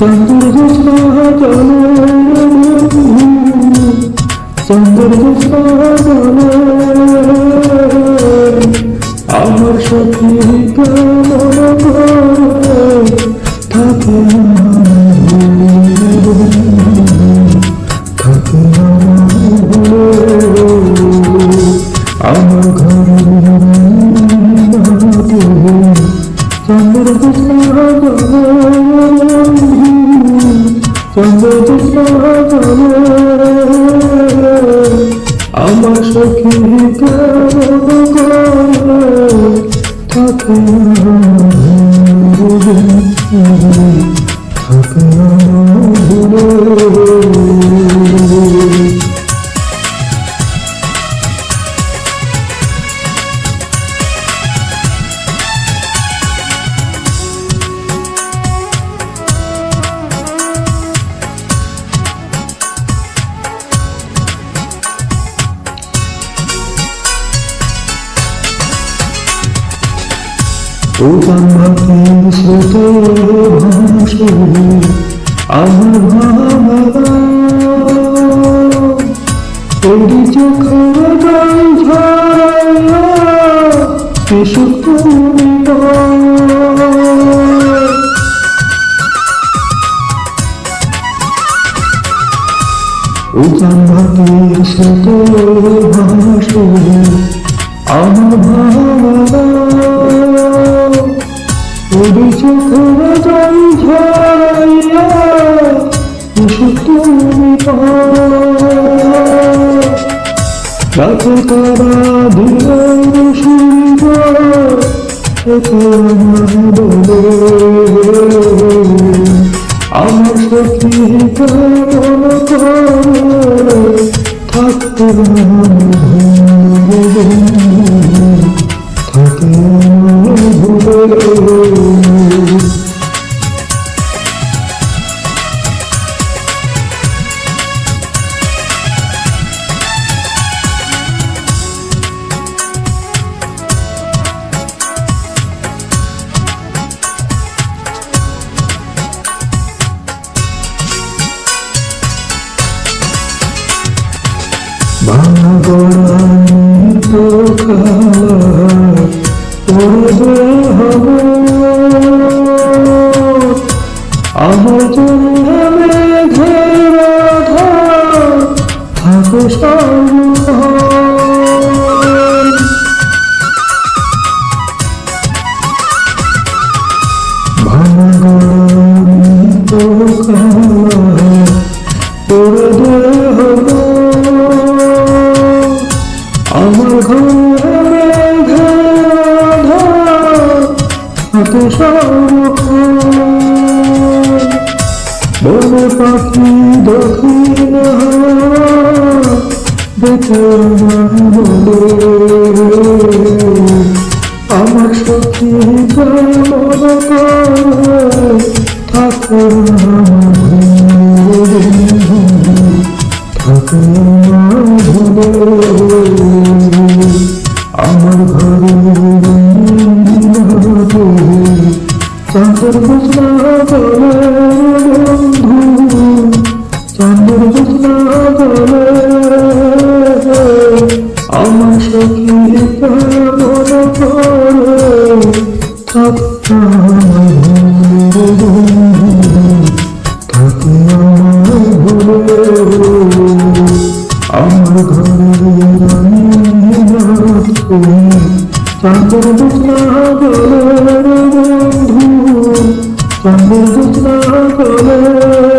চন্দ্র জ্যোৎস্না জলে চন্দ্র জ্যোৎস্না জলে আমার সখী কেমন করে থাকে থাকে আমার ঘরে চন্দ্র জ্যোৎস্না জলে চন্দ্র জ্যোৎস্না জলে আমার সখী কেমন করে থাকে থাকে উজান মাটির স্রোতে ভাসে আমার ভাবনা এরি চোখের জল ঝরাইয়া এসো তুমি উজান মাটির স্রোতে ভাসে আমার ভাবনা ওরে চোখের জল ঝরাইয়া এসো তুমি রাতে তারা দিনের সূর্য একে বলে আমার সখী কেমন করে থাকতে থাকে ভাঙা গড়া তো আমার জন্য মেঘের আধার থাকো সর্বক্ষণ ভাঙা গড়া তোর দেহ আমার ঘরে থাকে সর্বক্ষণ বনে পাখি দক্ষিণ বেঁচে বলে আমার সখী কেমন করে থাকে থাকে আমার ঘরে চন্দ্র জ্যোৎস্না জলে বন্ধু চন্দ্র জ্যোৎস্না জলে আমার সখী কেমন করে থাকে থাকে আমার ঘরে চন্দ্র জ্যোৎস্না জলে বন্ধু চন্দ্র জ্যোৎস্না জলে